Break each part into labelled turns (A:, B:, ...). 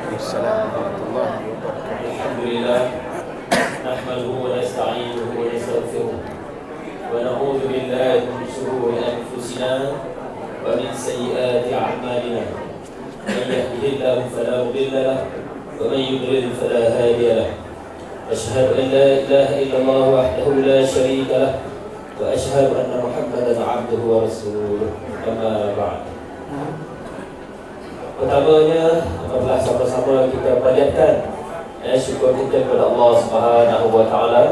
A: Waalaikumsalam warahmatullahi wabarakatuh.
B: Alhamdulillah, nahmaduhu wa nasta'inuhu wa nastaghfiruh wa na'udzu billahi min shururi anfusina wa min sayyiati a'malina. Man yahdihillahu fala mudilla lahu wa man yudlil fala hadiya lahu. Ashhadu an la ilaha illallah wahdahu la sharika lahu wa ashhadu anna Muhammadan 'abduhu wa rasuluh. Amma ba'd. Pertamanya, marilah sama-sama kita panjatkan syukur kita kepada Allah Subhanahu wa taala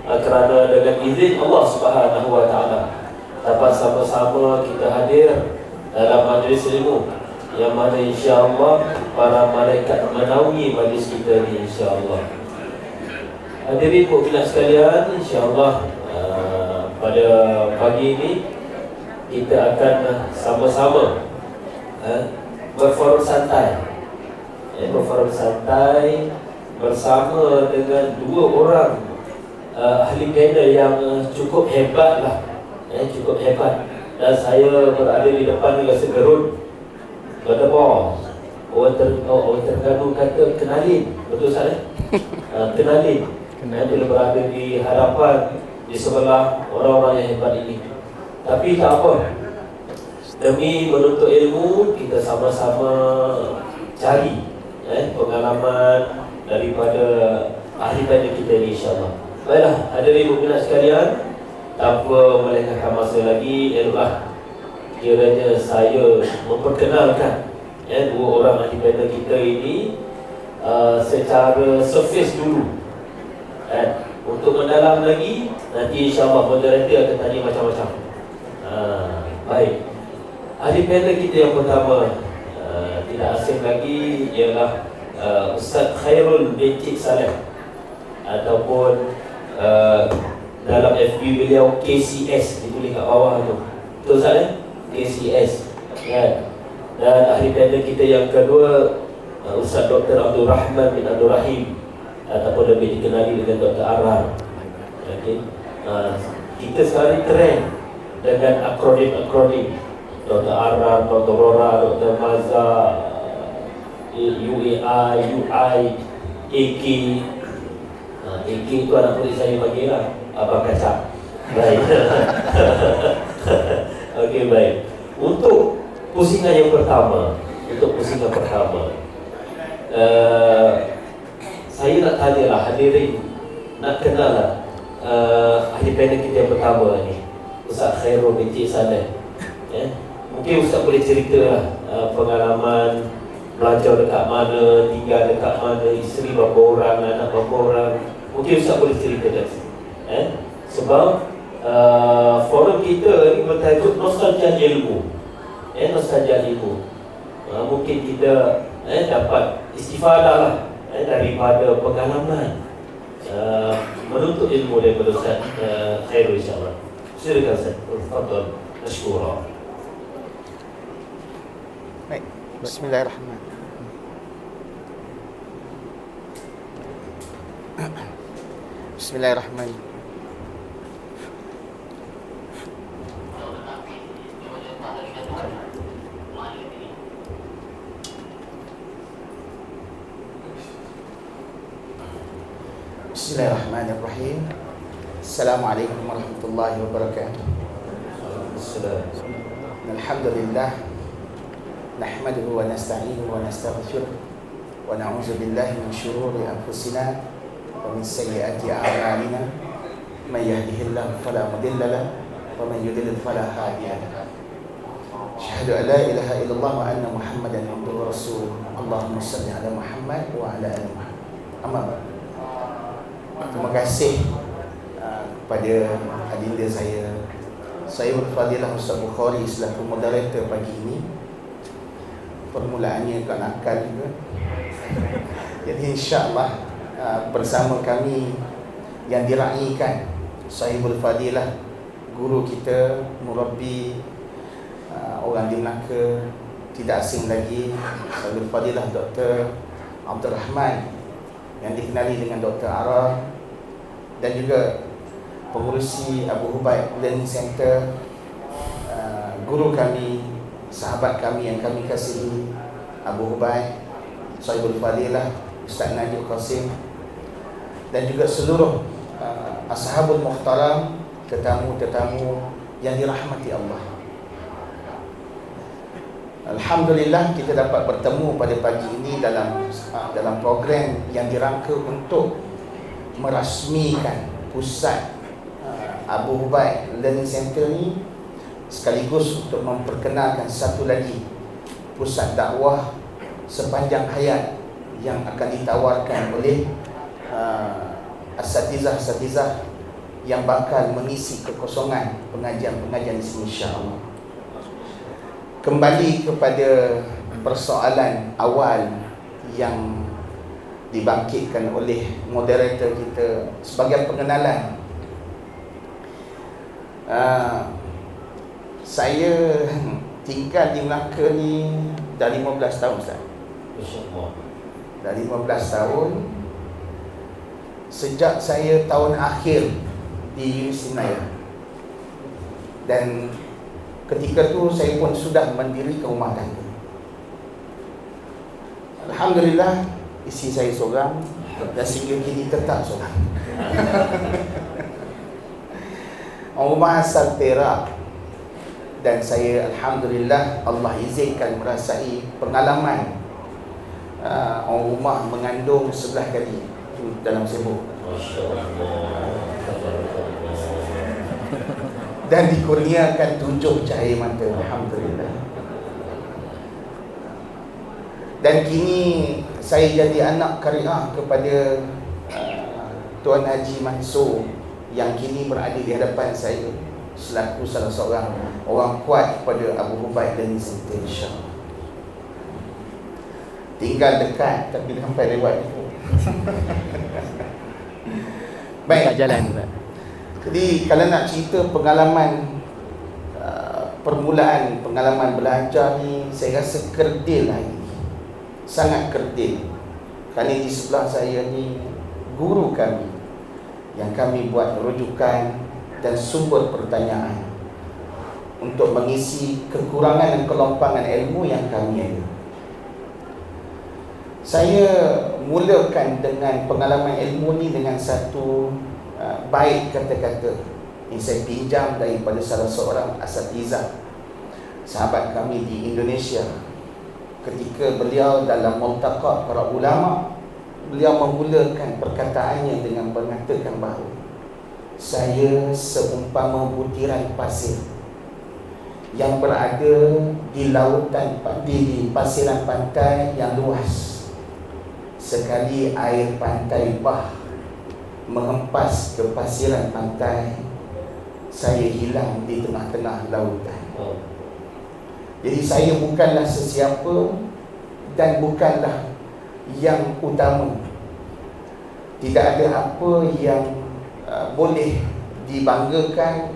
B: kerana dengan izin Allah Subhanahu wa taala dapat sama-sama kita hadir dalam majlis ilmu yang mana insya-Allah para malaikat menaungi majlis kita ni insya-Allah. Hadirin mukminat sekalian, insya-Allah pada pagi ini kita akan sama-sama berforum santai, berforum santai bersama dengan dua orang ahli panel yang cukup hebat lah, cukup hebat. Dan saya berada di depan ni rasa gerut, berdebor. Orang Terengganu kata kenalin, betul sahaja. Kenalin. Bila berada di hadapan, di sebelah orang-orang yang hebat ini. Tapi tak apa. Demi menuntut ilmu, kita sama-sama cari pengalaman daripada ahli panel kita ni insya-Allah. Baiklah, hadirin mukminat sekalian, tanpa melengahkan masa lagi, eloklah kiranya saya memperkenalkan dua orang ahli panel kita ini secara surface dulu. Untuk mendalam lagi, nanti insya-Allah moderator akan tanya macam-macam. Baik. Ahli panel kita yang pertama tidak asing lagi ialah Ustaz Khairul binti Saleh, ataupun dalam FB beliau KCS ditulis kat bawah tu. Betul Saleh? KCS. Dan ahli panel kita yang kedua Ustaz Dr. Abdul Rahman bin Abdul Rahim, ataupun lebih dikenali dengan Dr. Arar. Okay. Kita sekarang trend dengan akronim-akronim Dr. Arar, Dr. Rora, Dr. Maza, UAI, UI, AK. AK itu anak murid saya panggil lah Abang Kacak. Baik. Okey, baik. Untuk pusingan yang pertama, saya nak tanya lah hadirin, nak kenal lah ahli panel kita yang pertama ni, Ustaz Khairul binti Saleh. Mungkin Ustaz boleh cerita lah pengalaman belajar dekat mana, tinggal dekat mana, isteri berapa orang, anak berapa orang. Mungkin Ustaz boleh cerita kat sini. Sebab forum kita ni bertajuk Nostalgia Ilmu. Nostalgia Ilmu. Mungkin kita dapat istifadah lah daripada pengalaman menuntut ilmu daripada Ustaz Khairul, insyaAllah. Silakan Ustaz. Tafadhal. Masykurah.
A: Baik. Bismillahirrahmanirrahim. Bismillahirrahmanirrahim. Bismillahirrahmanirrahim. Assalamualaikum warahmatullahi wabarakatuh. Alhamdulillah, nahmaduhu wa nasta'inuhu wa nastaghfiruh wa na'udzu billahi min shururi anfusina wa min sayyiati a'malina. Man yahdihillahu fala mudilla lahu wa man yudlil fala hadiya lahu. Asyhadu an la ilaha illallah wa anna Muhammadan abduhu wa rasuluh. Allahumma shalli ala Muhammad wa ala ali Muhammad. Amma ba'd. Terima kasih kepada adinda saya berfadilah Ustaz Bukhari selaku moderator pagi ini. Permulaannya kanak-kanak juga. Jadi insya-Allah bersama kami yang diraihkan Sahibul Fadilah, guru kita, murabbi orang di Melaka, tidak asing lagi, Sahibul Fadilah Dr. Abdul Rahman yang dikenali dengan Dr. Arar, dan juga pengurusi Abu Hubaid Learning Center, guru kami, sahabat kami yang kami kasihi Abu Hubaid, Sahibul Fadilah Ustaz Najib Qasim, dan juga seluruh Ashabul Muhtaram, tetamu-tetamu yang dirahmati Allah. Alhamdulillah kita dapat bertemu pada pagi ini dalam program yang dirangka untuk merasmikan pusat Abu Hubaid Learning Center ni, sekaligus untuk memperkenalkan satu lagi pusat dakwah sepanjang hayat yang akan ditawarkan oleh asatizah-asatizah yang bakal mengisi kekosongan pengajian-pengajian di sini, insya-Allah. Kembali kepada persoalan awal yang dibangkitkan oleh moderator kita sebagai pengenalan. Saya tinggal di Melaka ni dah 15 tahun, Ustaz.
B: InsyaAllah.
A: Dah 15 tahun. Sejak saya tahun akhir di Universiti Melayu. Dan ketika tu saya pun sudah mendirikan rumah tangga. Alhamdulillah, isteri saya seorang dan sehingga kini tetap seorang. Rumah asal Perak. Dan saya alhamdulillah Allah izinkan merasai pengalaman rumah mengandung 11 kali dalam sibuk. Dan dikurniakan 7 cahaya mata, alhamdulillah. Dan kini saya jadi anak kariah kepada Tuan Haji Mansur yang kini berada di hadapan saya selaku salah seorang orang kuat kepada Abu Hubaid dan Center, insya-Allah. Tinggal dekat tapi sampai lewat itu. Baik,
C: jalan.
A: Jadi kalau nak cerita pengalaman permulaan pengalaman belajar ni, saya rasa kerdil lah ini. Sangat kerdil. Kerana di sebelah saya ni guru kami yang kami buat rujukan dan sumber pertanyaan untuk mengisi kekurangan dan kelompangan ilmu yang kami ada. Saya mulakan dengan pengalaman ilmu ni dengan satu baik kata-kata yang saya pinjam daripada salah seorang asatizah sahabat kami di Indonesia. Ketika beliau dalam multaqa para ulama, beliau memulakan perkataannya dengan mengatakan bahawa saya seumpama butiran pasir yang berada di lautan, di pasiran pantai yang luas. Sekali air pantai bah menghempas ke pasiran pantai, saya hilang di tengah-tengah lautan. Jadi saya bukanlah sesiapa dan bukanlah yang utama. Tidak ada apa yang boleh dibanggakan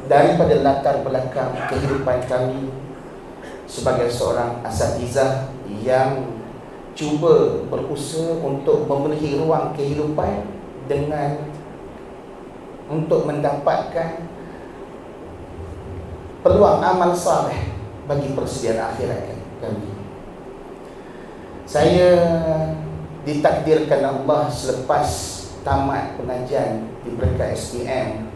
A: daripada latar belakang kehidupan kami sebagai seorang asatizah yang cuba berusaha untuk memenuhi ruang kehidupan dengan untuk mendapatkan peluang amal saleh bagi persediaan akhirat kami. Saya ditakdirkan Allah selepas tamat pengajian di peringkat SPM.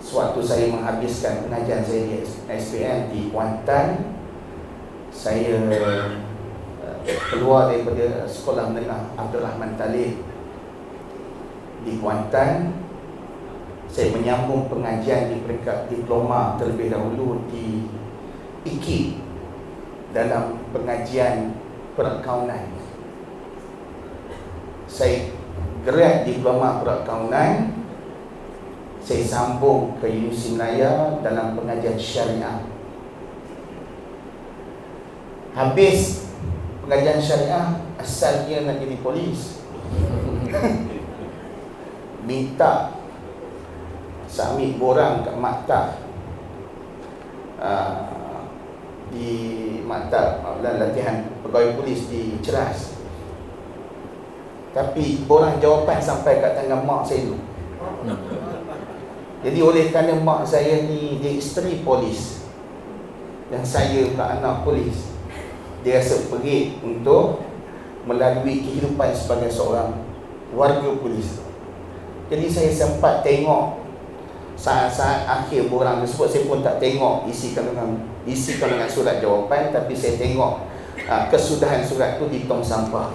A: Sewaktu saya menghabiskan pengajian saya di SPM di Kuantan, saya keluar daripada Sekolah Menengah Abdul Rahman Talib di Kuantan. Saya menyambung pengajian di peringkat diploma terlebih dahulu di IKIP dalam pengajian perakaunan. Saya grad diploma perakaunan, saya sambung ke Universiti Melaya dalam pengajian syariah. Habis pengajian syariah, asalnya nak jadi polis. Minta submit borang kat maktab di maktab latihan pegawai polis di Ceras. Tapi borang jawapan sampai kat tangan mak saya dulu. Jadi oleh kerana mak saya ni dia isteri polis dan saya pula anak polis, dia rasa perit untuk melalui kehidupan sebagai seorang warga polis. Jadi saya sempat tengok saat-saat akhir borang tersebut. Saya pun tak tengok isi kandungan surat jawapan, tapi saya tengok kesudahan surat tu di tong sampah.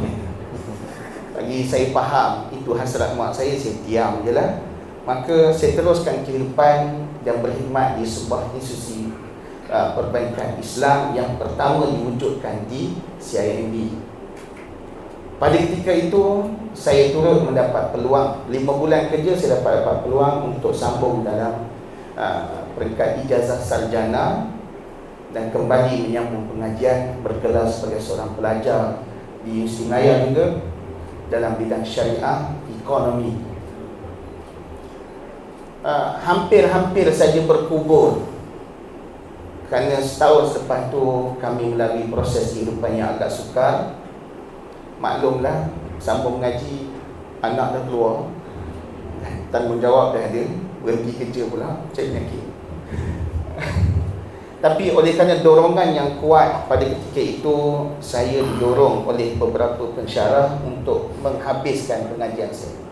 A: Bagi saya faham itu hasrat mak saya diam je lah. Maka saya teruskan kehidupan dan berkhidmat di sebuah institusi perbankan Islam yang pertama diwujudkan di CIMB. Pada ketika itu saya turut mendapat peluang 5 bulan kerja, saya dapat peluang untuk sambung dalam peringkat ijazah sarjana dan kembali menyambung pengajian bergelar sebagai seorang pelajar di Universiti Naya juga dalam bidang syariah ekonomi. Hampir-hampir saja berkubur kerana setahun selepas tu kami melalui proses kehidupan yang agak sukar. Maklumlah, sambung mengaji, anak dah keluar, tanggungjawab dah ada, berhenti kerja pula, cari penyakit. Tapi oleh kerana dorongan yang kuat pada ketika itu, saya didorong oleh beberapa pensyarah untuk menghabiskan pengajian saya.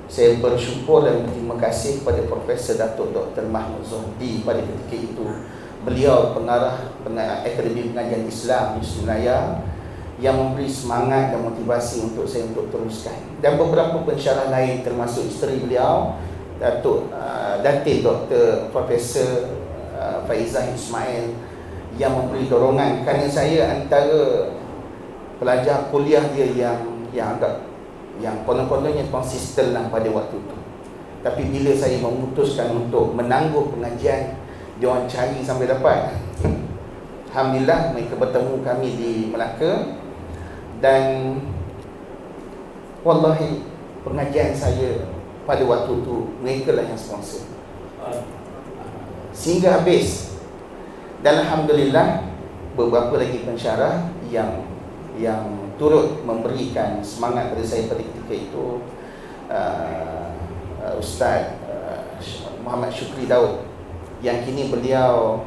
A: Saya bersyukur dan berterima kasih kepada Profesor Datuk Dr. Mahmud Zuhdi pada ketika itu. Beliau pengarah Akademi Pengajian Islam di Sunaya yang memberi semangat dan motivasi untuk saya untuk teruskan. Dan beberapa pensyarah lain termasuk isteri beliau, Datuk Datin Dr. Profesor Faizah Ismail, yang memberi dorongan kerana saya antara pelajar kuliah dia yang agak yang konon-kononnya konsisten lah pada waktu itu. Tapi bila saya memutuskan untuk menangguh pengajian, dia orang cari sampai dapat. Alhamdulillah mereka bertemu kami di Melaka. Dan wallahi pengajian saya pada waktu itu mereka lah yang sponsor sehingga habis. Dan alhamdulillah beberapa lagi pensyarah yang turut memberikan semangat pada saya pada ketika itu. Ustaz Muhammad Syukri Daud, yang kini beliau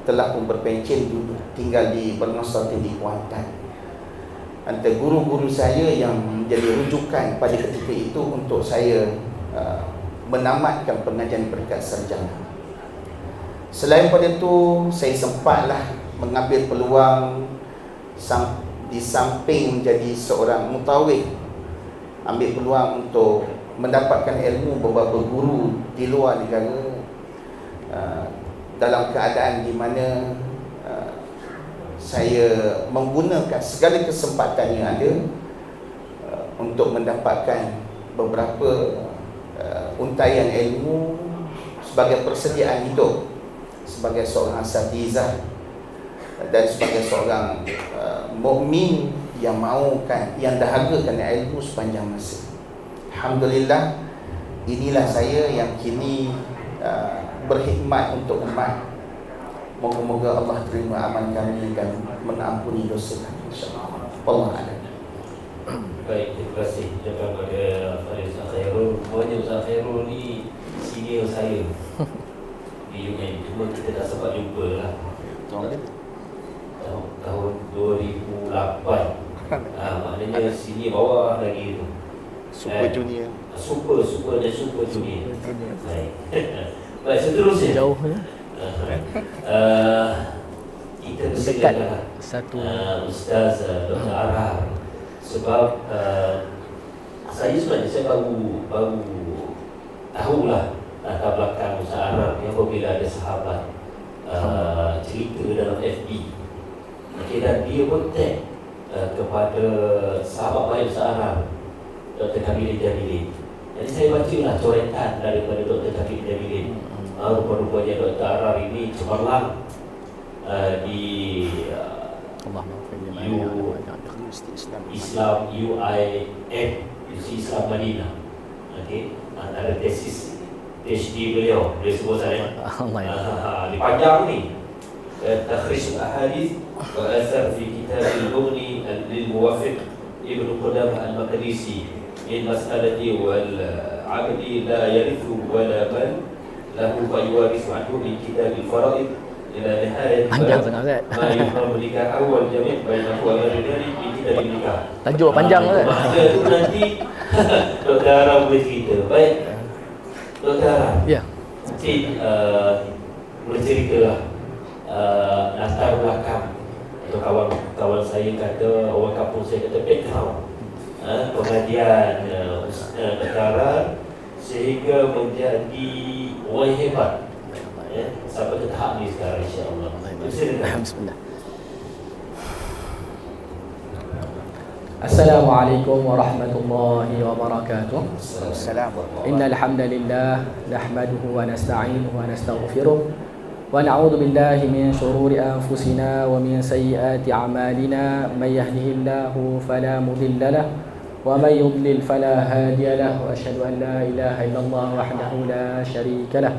A: telah pun berpencen tinggal di Bernasartin di Kuantan. Antara guru-guru saya yang menjadi rujukan pada ketika itu untuk saya menamatkan pengajian peringkat sarjana. Selain pada itu, saya sempatlah mengambil peluang di samping menjadi seorang mutawif, ambil peluang untuk mendapatkan ilmu beberapa guru di luar negara, dalam keadaan di mana saya menggunakan segala kesempatan yang ada untuk mendapatkan beberapa untaian ilmu sebagai persediaan hidup sebagai seorang asatizah dan sebagai seorang mukmin yang mahukan, yang dahagakan ilmu sepanjang masa. Alhamdulillah, inilah saya yang kini berkhidmat untuk umat. Moga-moga Allah terima amal kami dan mengampuni dosa kami, insya-Allah. Wallahu a'lam.
B: Baik, terima kasih kepada Ustaz Khairul. Pokoknya Ustaz Khairul ni senior saya di UNM. Cuma kita dah sempat jumpa lah tahun 2008. Maknanya senior bawah lagi tu.
A: Super junior.
B: Super junior. Baik. Baik, seterusnya.
C: Jauh ya.
B: Kita bersilakan Ustaz Dr. Arhar. Sebab saya sebenarnya baru tahulah latar belakang Ustaz Arhar yang apabila ada sahabat cerita dalam FB. Okay, dan dia pun tag kepada sahabat baik Ustaz Arhar, Dr. Kamil Jamilin. Jadi saya bacalah coretan daripada Dr. Kamil Jamilin. Rupa-rupanya Dr. Arhar ini cemerlang di Islam UIM, Islam Madinah. Okay, antara tesis PhD beliau sebut saya. Di panjang ni, takhrij ahadith wa athar fi kitab al-Mughni lil-Muwaffiq Ibn Qudamah al-Maqdisi min mas'alati wal 'abdi la yarithu wa la man له فيوارث عنه من كتاب الفرائض ila nihayat
C: Panjang sangat Ustaz.
B: ma yuhram nikah awal jami' bainahu wa bainal kita nikah.
C: Tajuk panjang Ustaz.
B: Maka tu nanti Dr. Ara boleh cerita. Baik. Dr. Ara.
C: Ya.
B: Nanti boleh cerita lah latar belakang atau kawan saya kata, orang kampung saya kata background pengajian negara sehingga menjadi orang hebat sampai ke tahap ni sekarang, insya-Allah.
C: Bismillah. Assalamualaikum warahmatullahi wabarakatuh.
A: Assalamualaikum.
C: Innal hamdalillah nahmaduhu wa nasta'inuhu wa nastaghfiruh wa na'udzu billahi min shururi anfusina wa min sayyiati a'malina may yahdihillahu fala mudilla lahu wa may yudlil fala hadiya lahu wa asyhadu an la ilaha illallah wahdahu la syarika lahu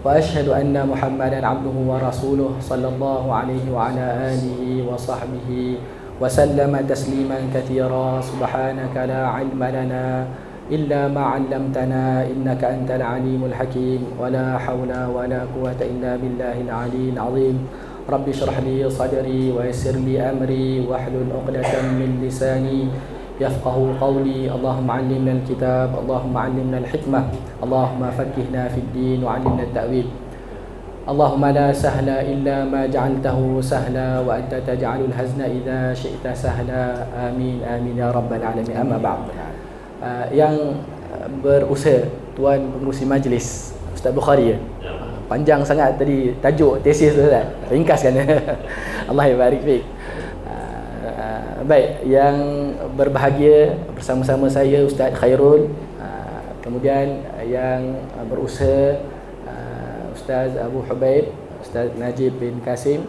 C: wa asyhadu anna Muhammadan 'abduhu wa rasuluh sallallahu alaihi wa ala alihi wa sahbihi wa sallama tasliman katsira. Subhanaka la 'ilma lana illa ma 'allamtana innaka antal alimul hakim wa la haula wa la quwwata illa billahil aliyyil azim. Rabbi shrah li sadri wa yassir li amri wahlul 'uqdatam min lisani yafqahu qawli. Allahumma 'allimna al-kitab, Allahumma 'allimna al-hikmah, Allahumma faqqihna fid din wa 'allimna at-ta'wil. Allahumma la sahla illa ma ja'altahu sahla wa anta taj'alul hazna idza syi'ta sahla. Amin amin ya rabbal alamin. Amma ba'd. Yang berusaha tuan pengerusi majlis Ustaz Bukhari ya. Panjang sangat tadi tajuk tesis tu Ustaz. Ringkaskan. Allah barik fiik. Baik, yang berbahagia bersama-sama saya Ustaz Khairul, kemudian yang berusaha Ustaz Abu Hubaib, Ustaz Najib bin Kasim,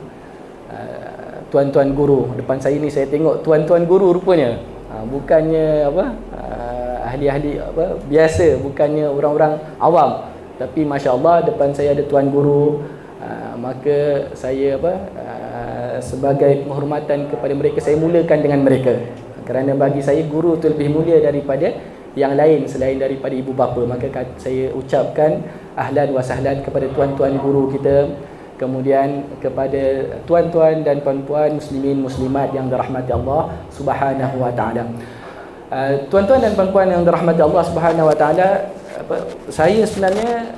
C: tuan-tuan guru. Depan saya ni saya tengok tuan-tuan guru rupanya. Bukannya ahli-ahli biasa, bukannya orang-orang awam. Tapi masya-Allah depan saya ada tuan guru. Maka saya sebagai penghormatan kepada mereka, saya mulakan dengan mereka. Kerana bagi saya guru tu lebih mulia daripada yang lain selain daripada ibu bapa. Maka saya ucapkan ahlan wa sahlan kepada tuan-tuan guru kita, kemudian kepada tuan-tuan dan puan-puan muslimin muslimat yang dirahmati Allah Subhanahu wa taala. Tuan-tuan dan puan-puan yang dirahmati Allah Subhanahu wa taala, saya sebenarnya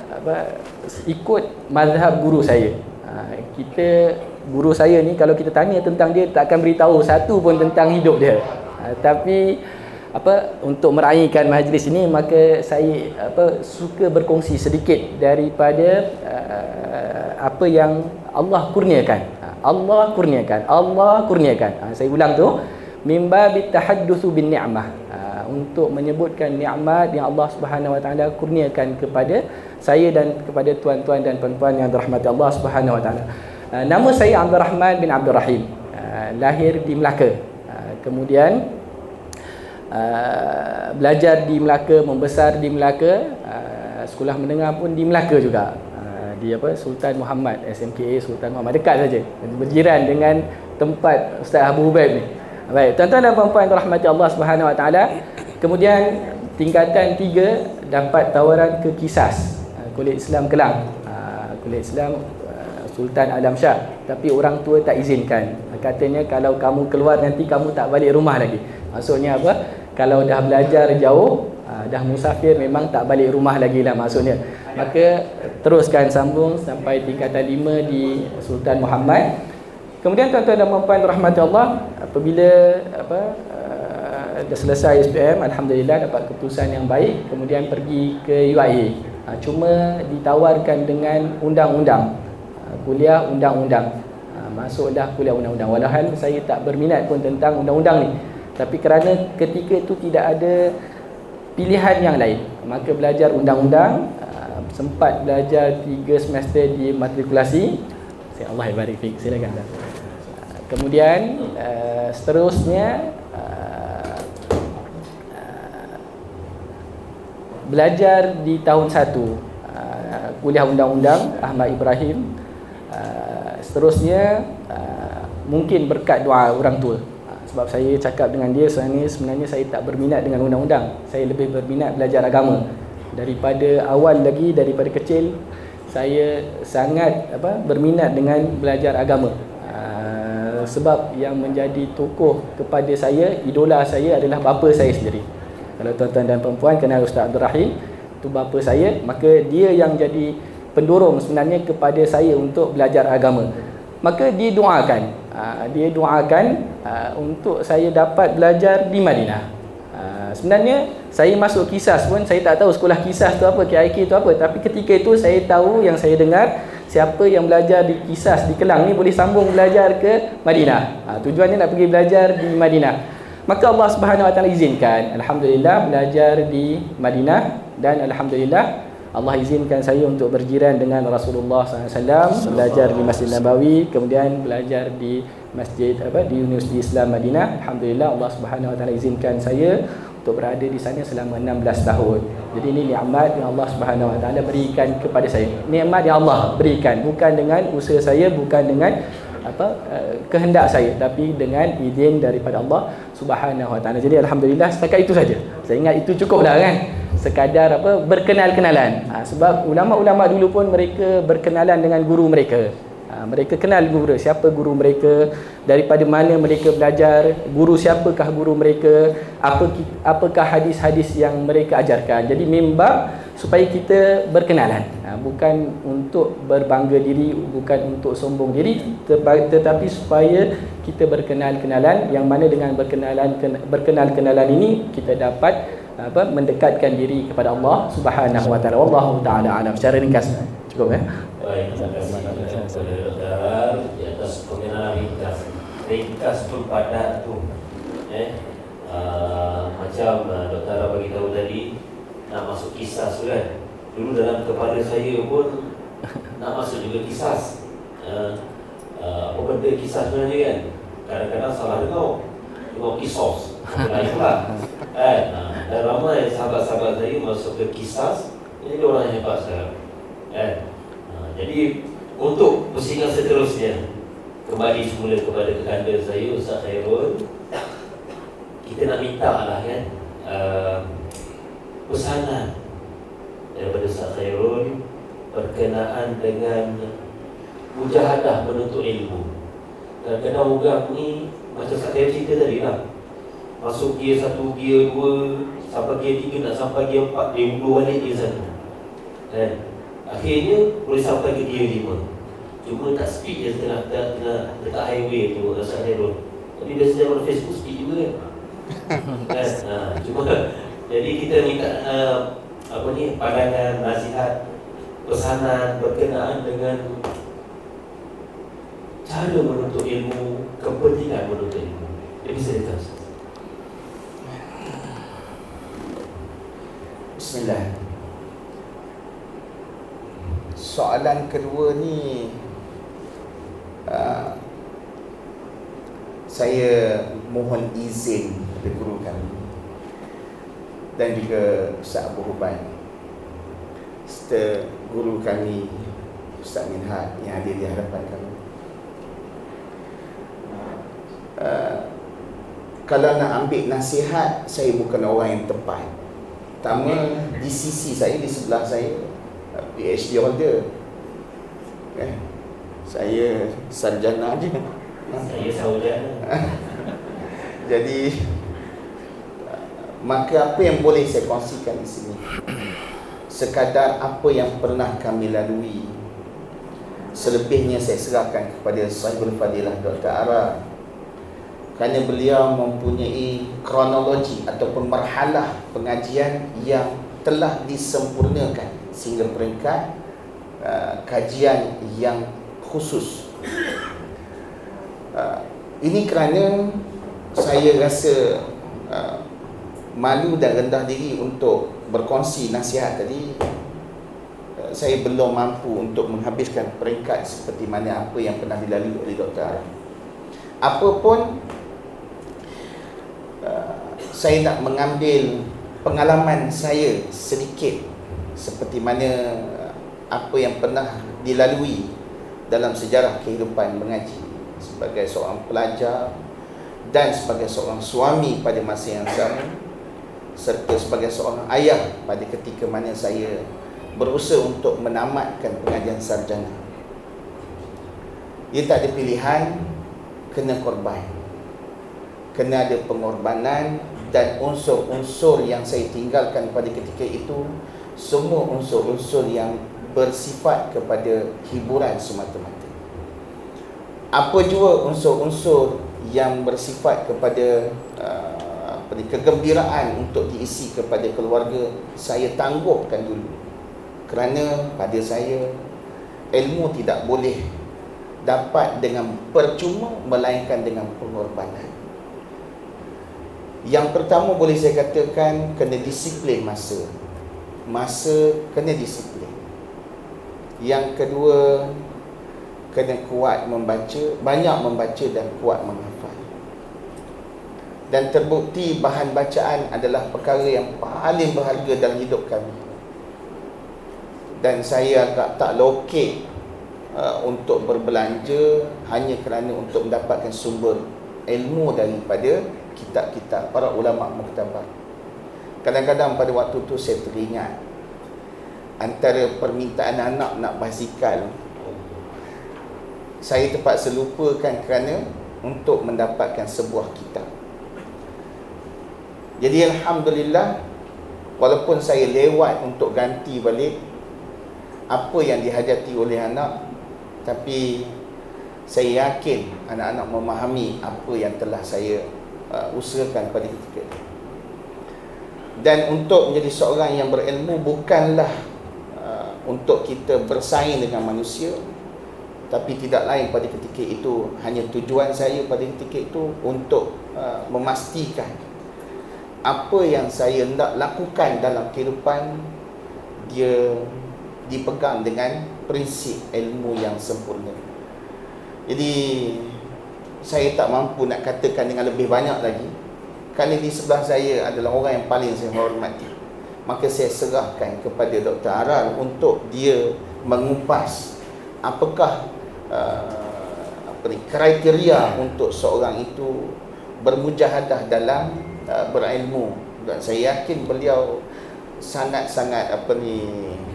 C: ikut mazhab guru saya. Guru saya ni kalau kita tanya tentang dia, tak akan beritahu satu pun tentang hidup dia. Tapi untuk meraihkan majlis ini, maka saya suka berkongsi sedikit daripada apa yang Allah kurniakan. Allah kurniakan. Saya ulang tu, mimba bitahaddusu bin ni'mah, untuk menyebutkan nikmat yang Allah Subhanahu wa taala kurniakan kepada saya dan kepada tuan-tuan dan puan-puan yang dirahmati Allah Subhanahu wa taala. Nama saya Abdul Rahman bin Abdul Rahim. Lahir di Melaka. Kemudian belajar di Melaka, membesar di Melaka, sekolah menengah pun di Melaka juga. Di Sultan Muhammad, SMKA Sultan Muhammad, dekat saja, berjiran dengan tempat Ustaz Abu Hubaib ni. Baik, tuan-tuan dan puan-puan yang dirahmati Allah Subhanahu wa taala. Kemudian tingkatan 3 dapat tawaran ke Kisas, Kuliah Islam Kelang. Kuliah Islam Sultan Alam Shah, tapi orang tua tak izinkan. Katanya kalau kamu keluar nanti kamu tak balik rumah lagi. Maksudnya kalau dah belajar jauh, dah musafir, memang tak balik rumah lagi lah maksudnya. Maka teruskan sambung sampai tingkatan 5 di Sultan Muhammad. Kemudian tuan-tuan dan puan-puan rahmati Allah, apabila dah selesai SPM, alhamdulillah dapat keputusan yang baik, kemudian pergi ke UIA. Cuma ditawarkan dengan undang-undang, kuliah undang-undang. Masuklah kuliah undang-undang. Walaupun saya tak berminat pun tentang undang-undang ni, tapi kerana ketika itu tidak ada pilihan yang lain, maka belajar undang-undang. Sempat belajar 3 semester di matrikulasi. Allah barik fiik, silakan. Kemudian seterusnya belajar di tahun 1 kuliah undang-undang Ahmad Ibrahim. Seterusnya mungkin berkat doa orang tua. Sebab saya cakap dengan dia, sebenarnya saya tak berminat dengan undang-undang. Saya lebih berminat belajar agama. Daripada awal lagi, daripada kecil, saya sangat berminat dengan belajar agama. Sebab yang menjadi tokoh kepada saya, idola saya adalah bapa saya sendiri. Kalau tuan-tuan dan perempuan kenal Ustaz Abdul Rahim, itu bapa saya, maka dia yang jadi pendorong sebenarnya kepada saya untuk belajar agama. Maka dia doakan untuk saya dapat belajar di Madinah. Sebenarnya saya masuk Qisas pun saya tak tahu sekolah Qisas tu apa, KIK tu apa, tapi ketika itu saya tahu, yang saya dengar, siapa yang belajar di Qisas di Kelang ni boleh sambung belajar ke Madinah. Tujuannya nak pergi belajar di Madinah. Maka Allah Subhanahu Wa Taala izinkan, alhamdulillah, belajar di Madinah, dan alhamdulillah Allah izinkan saya untuk berjiran dengan Rasulullah SAW, belajar di Masjid Nabawi, kemudian belajar di Masjid di Universiti Islam Madinah. Alhamdulillah Allah Subhanahu Wa Taala izinkan saya untuk berada di sana selama 16 tahun. Jadi ini nikmat yang Allah Subhanahu Wa Taala berikan kepada saya. Nikmat yang Allah berikan, bukan dengan usaha saya, bukan dengan kehendak saya, tapi dengan izin daripada Allah Subhanahu Wa Taala. Jadi alhamdulillah setakat itu saja. Saya ingat itu cukup dah kan. Sekadar berkenal-kenalan. Sebab ulama-ulama dulu pun mereka berkenalan dengan guru mereka. Mereka kenal guru, siapa guru mereka, daripada mana mereka belajar, guru siapakah guru mereka, apakah hadis-hadis yang mereka ajarkan. Jadi memang supaya kita berkenalan, bukan untuk berbangga diri, bukan untuk sombong diri, tetapi supaya kita berkenal-kenalan, yang mana dengan berkenal-kenalan ini kita dapat mendekatkan diri kepada Allah Subhanahu Wa Taala. Wallahu taala alam. Secara ringkas cukup ya.
B: Baik, terima kasih kepada Doktor di atas pengenalan ringkas pun padat tu. Macam Doktor bagi tahu tadi nak masuk Qisas tu kan. Dulu dalam kepala saya pun nak masuk juga Qisas. Apa benda Qisas sebenarnya kan? Kadang-kadang salah dengar Qisas. Lain pula. Dan ramai sahabat-sahabat saya masuk ke Qisas. Ini dia orang yang hebat sekarang. Jadi untuk pusingan seterusnya, kembali semula kepada kekanda saya Ustaz Khairul, kita nak minta lah kan pesanan daripada Ustaz Khairul berkenaan dengan mujahadah menuntut ilmu. Kadang-kadang orang ni macam Ustaz Khairul cerita tadi lah, masuk gear 1, gear 2, sampai gear 3, nak sampai gear 4, dia undur balik gear 1 kan. Akhirnya boleh sampai ke gear 5. Cuma tak speed je tengah dekat highway tu Ustaz Khairul. Tapi biasanya orang Facebook speed juga kan. Cuma jadi kita minta pandangan, nasihat, pesanan berkenaan dengan cara menuntut ilmu, kepentingan menuntut ilmu. Dia bisa dikatakan.
A: Bismillah. Soalan kedua ni saya mohon izin kepada guru kami dan juga Ustaz Abu Huban, serta guru kami Ustaz Minhad yang hadir di hadapan kami. Kalau nak ambil nasihat, saya bukan orang yang tepat. Pertama, di sisi saya, di sebelah saya PhD holder, saya sarjana je.
B: Saya sarjana.
A: Jadi maka apa yang boleh saya kongsikan di sini sekadar apa yang pernah kami lalui. Selebihnya saya serahkan kepada Sahibul Fadilah Dr. Ara, kerana beliau mempunyai kronologi ataupun marhalah pengajian yang telah disempurnakan sehingga peringkat kajian yang khusus. Ini kerana saya rasa malu dan rendah diri untuk berkongsi nasihat tadi. Saya belum mampu untuk menghabiskan peringkat seperti mana apa yang pernah dilalui oleh Dr. Ara. Apapun, saya nak mengambil pengalaman saya sedikit seperti mana apa yang pernah dilalui dalam sejarah kehidupan mengaji sebagai seorang pelajar dan sebagai seorang suami pada masa yang sama, serta sebagai seorang ayah pada ketika mana saya berusaha untuk menamatkan pengajian sarjana. Dia tak ada pilihan, kena korban, kena ada pengorbanan. Dan unsur-unsur yang saya tinggalkan pada ketika itu, semua unsur-unsur yang bersifat kepada hiburan semata-mata. Apa jua unsur-unsur yang bersifat kepada kegembiraan untuk diisi kepada keluarga, saya tangguhkan dulu. Kerana pada saya, ilmu tidak boleh dapat dengan percuma, melainkan dengan pengorbanan. Yang pertama boleh saya katakan, kena disiplin masa. Masa kena disiplin. Yang kedua, kena kuat membaca, banyak membaca dan kuat menghafal. Dan terbukti bahan bacaan adalah perkara yang paling berharga dalam hidup kami. Dan saya agak tak lokek untuk berbelanja hanya kerana untuk mendapatkan sumber ilmu daripada kitab-kitab para ulama muktabar. Kadang-kadang pada waktu tu saya teringat antara permintaan anak nak basikal, saya terpaksa lupakan kerana untuk mendapatkan sebuah kitab. Jadi alhamdulillah, walaupun saya lewat untuk ganti balik apa yang dihajati oleh anak, tapi saya yakin anak-anak memahami apa yang telah saya usahakan pada ketika itu. Dan untuk menjadi seorang yang berilmu bukanlah untuk kita bersaing dengan manusia, tapi tidak lain pada ketika itu, hanya tujuan saya pada ketika itu untuk memastikan apa yang saya nak lakukan dalam kehidupan dia dipegang dengan prinsip ilmu yang sempurna. Jadi saya tak mampu nak katakan dengan lebih banyak lagi, kerana di sebelah saya adalah orang yang paling saya hormati. Maka saya serahkan kepada Dr. Aral untuk dia mengupas apakah kriteria untuk seorang itu bermujahadah dalam berilmu. Dan saya yakin beliau sangat-sangat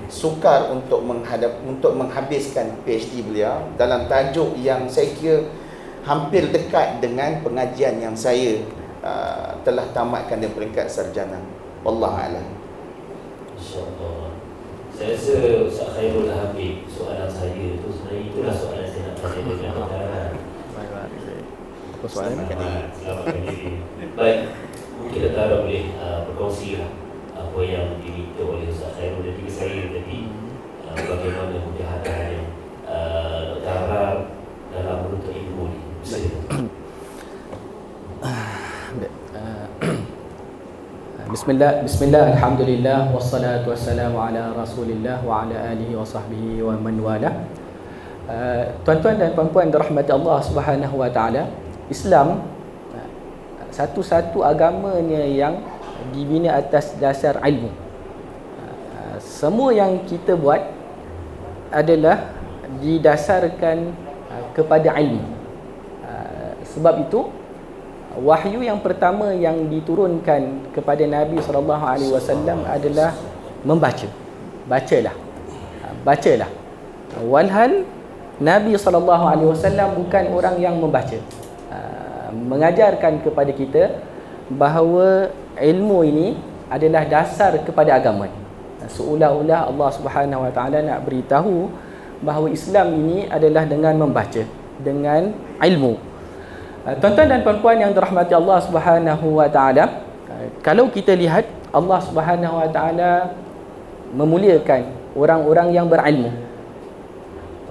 A: sukar untuk menghabiskan PhD beliau dalam tajuk yang saya kira hampir dekat dengan pengajian yang saya telah tamatkan di peringkat sarjana. Wallahu a'lam.
B: InsyaAllah. Saya rasa Ustaz Khairul dah ambil soalan saya tu. Sebenarnya itulah soalan saya nak tanya dengan Dr.
C: Apa soalan ni?
B: Selamatkan diri. Baik, mungkin Dr. Aral boleh berkongsi lah apa yang diminta oleh Ustaz Khairul dan juga saya tadi, bagaimana mujahadah Dr. Aral dalam menuntut ilmu ni.
C: Bismillah, alhamdulillah, wassalatu wassalamu ala rasulillah wa ala alihi wa sahbihi wa man wala. Tuan-tuan dan puan-puan dirahmati Allah Subhanahu wa taala, Islam satu-satu agamanya yang dibina atas dasar ilmu. Semua yang kita buat adalah didasarkan kepada ilmu. Sebab itu wahyu yang pertama yang diturunkan kepada Nabi SAW adalah membaca. Bacalah. Walhal Nabi SAW bukan orang yang membaca. Mengajarkan kepada kita bahawa ilmu ini adalah dasar kepada agama. Seolah-olah Allah Subhanahu Wa Taala nak beritahu bahawa Islam ini adalah dengan membaca, dengan ilmu. Tuan-tuan dan puan-puan yang dirahmati Allah Subhanahu Wa Taala, kalau kita lihat Allah Subhanahu Wa Taala memuliakan orang-orang yang berilmu.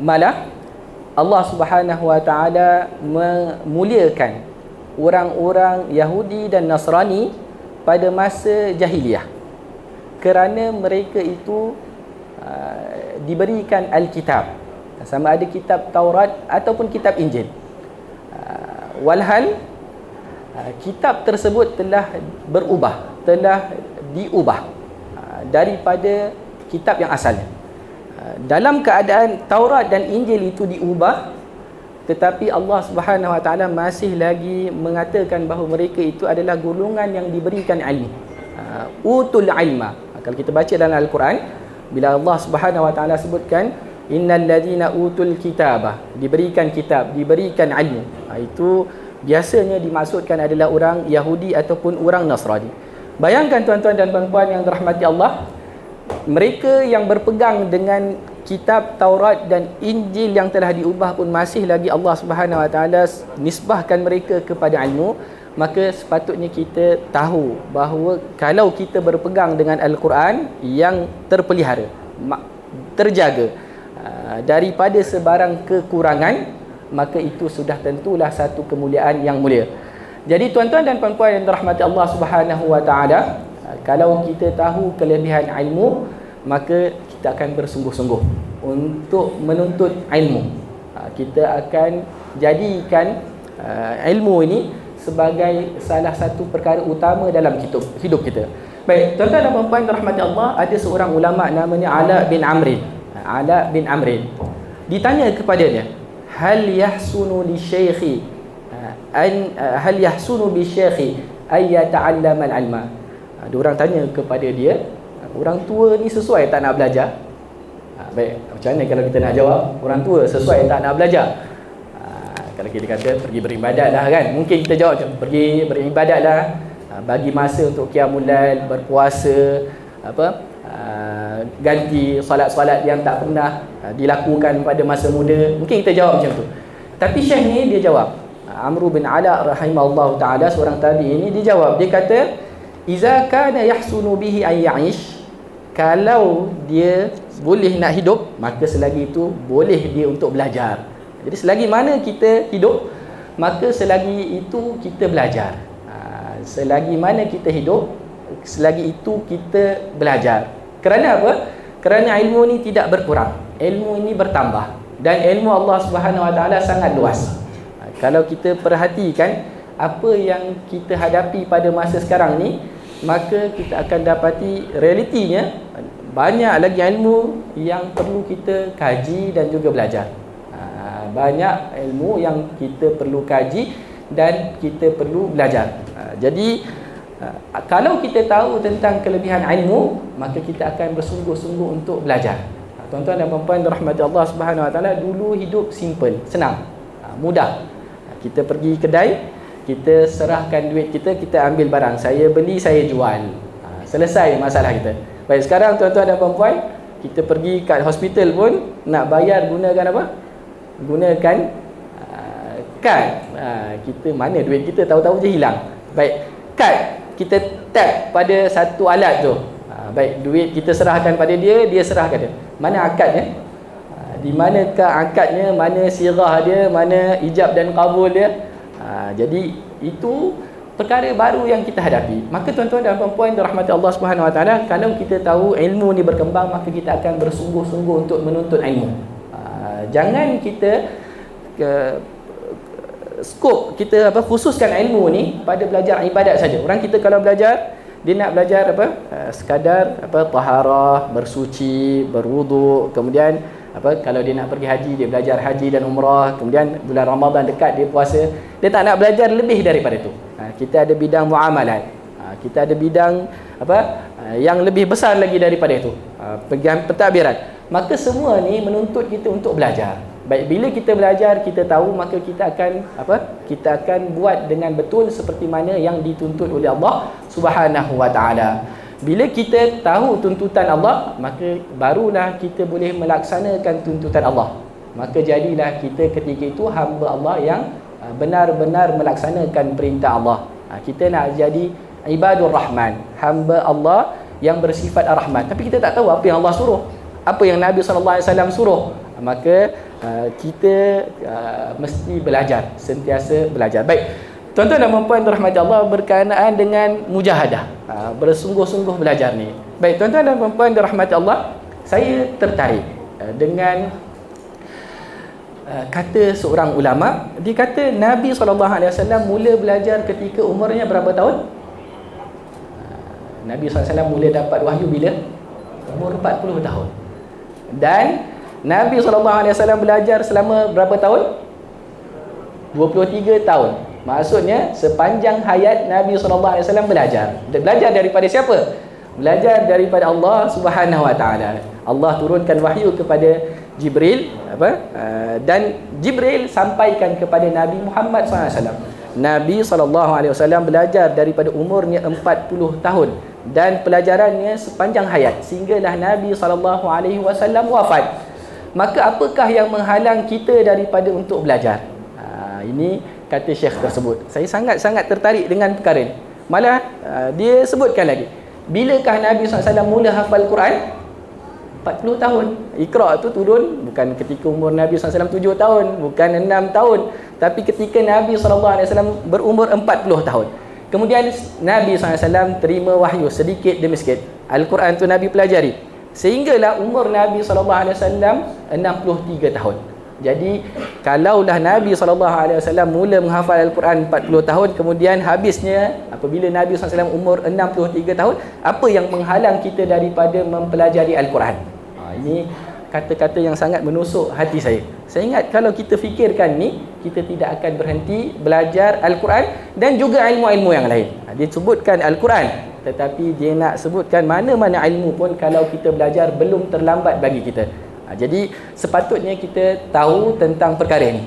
C: Malah Allah Subhanahu Wa Taala memuliakan orang-orang Yahudi dan Nasrani pada masa jahiliyah, kerana mereka itu diberikan Alkitab, sama ada kitab Taurat ataupun kitab Injil. Walhal kitab tersebut telah diubah daripada kitab yang asalnya. Dalam keadaan Taurat dan Injil itu diubah, tetapi Allah Subhanahu Wa Taala masih lagi mengatakan bahawa mereka itu adalah golongan yang diberikan ilmu. Utul ilma. Kalau kita baca dalam Al-Quran, Bila Allah Subhanahu wa taala sebutkan innal ladzina utul kitaba, diberikan kitab, diberikan ilmu, itu biasanya dimaksudkan adalah orang Yahudi ataupun orang Nasrani. Bayangkan tuan-tuan dan puan-puan yang dirahmati Allah, mereka yang berpegang dengan kitab Taurat dan Injil yang telah diubah pun masih lagi Allah Subhanahu wa taala nisbahkan mereka kepada ilmu. Maka sepatutnya kita tahu bahawa kalau kita berpegang dengan Al-Quran yang terpelihara, terjaga daripada sebarang kekurangan, maka itu sudah tentulah satu kemuliaan yang mulia. Jadi tuan-tuan dan puan-puan yang dirahmati Allah Subhanahu wa taala, kalau kita tahu kelebihan ilmu, maka kita akan bersungguh-sungguh untuk menuntut ilmu. Kita akan jadikan ilmu ini sebagai salah satu perkara utama dalam hidup kita. Baik, tuan-tuan dan puan-puan dirahmati Allah, ada seorang ulama namanya Ala bin Amrin. Ala bin Amrin ditanya kepadanya, hal yahsunu li syaikhi hal yahsunu bi syaikhi ay yata'allama al-ilma. Ada orang tanya kepada dia, orang tua ni sesuai tak nak belajar? Baik, macam mana kalau kita nak jawab orang tua sesuai tak nak belajar? Kalau kita kata pergi beribadat lah kan, mungkin kita jawab macam pergi beribadat lah, bagi masa untuk qiyamul lail, berpuasa, ganti solat-solat yang tak pernah dilakukan pada masa muda. Mungkin kita jawab macam tu. Tapi Syekh ni dia jawab, Amru bin Ala rahimahullah ta'ala, seorang tabi ini, dia jawab, dia kata iza kana yahsunu bihi ay ya'ish, kalau dia boleh nak hidup, maka selagi itu boleh dia untuk belajar. Jadi selagi mana kita hidup, maka selagi itu kita belajar. Selagi mana kita hidup, selagi itu kita belajar. Kerana apa? Kerana ilmu ini tidak berkurang, ilmu ini bertambah, dan ilmu Allah Subhanahu wa taala sangat luas. Kalau kita perhatikan apa yang kita hadapi pada masa sekarang ni, maka kita akan dapati realitinya banyak lagi ilmu yang perlu kita kaji dan juga belajar. Banyak ilmu yang kita perlu kaji dan kita perlu belajar. Jadi kalau kita tahu tentang kelebihan ilmu, maka kita akan bersungguh-sungguh untuk belajar. Tuan-tuan dan puan-puan dirahmati Allah Subhanahu wa taala, dulu hidup simple, senang, mudah. Kita pergi kedai, kita serahkan duit kita, kita ambil barang, saya beli, saya jual. Selesai masalah kita. Baik, sekarang tuan-tuan dan puan-puan, kita pergi kat hospital pun nak bayar gunakan apa? Gunakan kad. Kita mana duit kita, tahu-tahu je hilang. Baik, kad kita tap pada satu alat tu. Baik, duit kita serahkan pada dia, dia serahkan dia. Mana akadnya? Di manakah akadnya? Mana sirah dia? Mana ijab dan qabul dia? Jadi itu perkara baru yang kita hadapi. Maka tuan-tuan dan puan-puan dirahmati Allah Subhanahu wa taala, kalau kita tahu ilmu ni berkembang, maka kita akan bersungguh-sungguh untuk menuntut ilmu. Jangan kita skop kita khususkan ilmu ni pada belajar ibadat saja. Orang kita kalau belajar, dia nak belajar sekadar taharah, bersuci, berwuduk, kemudian kalau dia nak pergi haji, dia belajar haji dan umrah, kemudian bulan Ramadan dekat dia puasa. Dia tak nak belajar lebih daripada itu. Kita ada bidang muamalat, kita ada bidang yang lebih besar lagi daripada itu, pentadbiran. Maka semua ni menuntut kita untuk belajar. Baik, bila kita belajar, kita tahu, maka kita akan kita akan buat dengan betul seperti mana yang dituntut oleh Allah Subhanahu wa taala. Bila kita tahu tuntutan Allah, maka barulah kita boleh melaksanakan tuntutan Allah. Maka jadilah kita ketika itu hamba Allah yang benar-benar melaksanakan perintah Allah. Kita nak jadi ibadur rahman, hamba Allah yang bersifat ar-rahman. Tapi kita tak tahu apa yang Allah suruh, apa yang Nabi SAW suruh. Maka kita mesti belajar, sentiasa belajar. Baik, tuan-tuan dan puan-puan dirahmati Allah, berkenaan dengan mujahadah, bersungguh-sungguh belajar ni. Baik, tuan-tuan dan puan-puan dirahmati Allah, saya tertarik dengan kata seorang ulama. Dia kata Nabi SAW mula belajar ketika umurnya berapa tahun? Nabi SAW mula dapat wahyu bila? Umur 40 tahun. Dan Nabi SAW belajar selama berapa tahun? 23 tahun. Maksudnya sepanjang hayat Nabi SAW belajar. Belajar daripada siapa? Belajar daripada Allah Subhanahu wa taala. Allah turunkan wahyu kepada Jibril dan Jibril sampaikan kepada Nabi Muhammad SAW. Nabi SAW belajar daripada umurnya 40 tahun dan pelajarannya sepanjang hayat sehinggalah Nabi SAW wafat. Maka apakah yang menghalang kita daripada untuk belajar? Ini kata Syekh tersebut. Saya sangat-sangat tertarik dengan perkara ini. Malah dia sebutkan lagi, bilakah Nabi SAW mula hafal Quran? 40 tahun. Iqra' tu turun bukan ketika umur Nabi SAW 7 tahun, bukan 6 tahun, tapi ketika Nabi SAW berumur 40 tahun. Kemudian Nabi SAW terima wahyu sedikit demi sedikit. Al-Quran tu Nabi pelajari sehinggalah umur Nabi SAW 63 tahun. Jadi kalaulah Nabi SAW mula menghafal Al-Quran 40 tahun, kemudian habisnya apabila Nabi SAW umur 63 tahun, apa yang menghalang kita daripada mempelajari Al-Quran? Ini kata-kata yang sangat menusuk hati saya. Saya ingat kalau kita fikirkan ni, kita tidak akan berhenti belajar Al-Quran dan juga ilmu-ilmu yang lain. Dia sebutkan Al-Quran, tetapi dia nak sebutkan mana-mana ilmu pun kalau kita belajar belum terlambat bagi kita. Jadi sepatutnya kita tahu tentang perkara ini,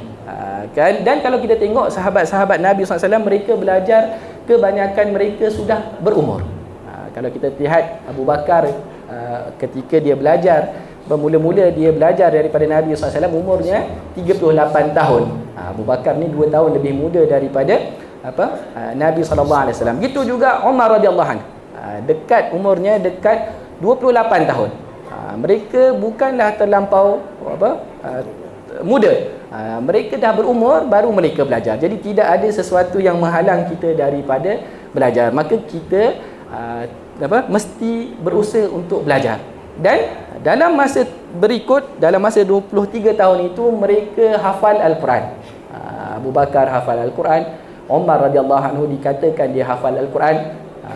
C: kan? Dan kalau kita tengok sahabat-sahabat Nabi SAW, mereka belajar kebanyakan mereka sudah berumur. Kalau kita lihat Abu Bakar, ketika dia belajar, bermula-mula dia belajar daripada Nabi SAW umurnya 38 tahun. Abu Bakar ni 2 tahun lebih muda daripada Nabi SAW. Begitu juga Umar radhiyallahu anhu, dekat umurnya dekat 28 tahun. Mereka bukanlah terlampau muda. Mereka dah berumur baru mereka belajar. Jadi tidak ada sesuatu yang menghalang kita daripada belajar. Maka kita mesti berusaha untuk belajar. Dan dalam masa berikut, dalam masa 23 tahun itu, mereka hafal Al-Quran. Abu Bakar hafal Al-Quran, Umar radhiyallahu anhu dikatakan dia hafal Al-Quran.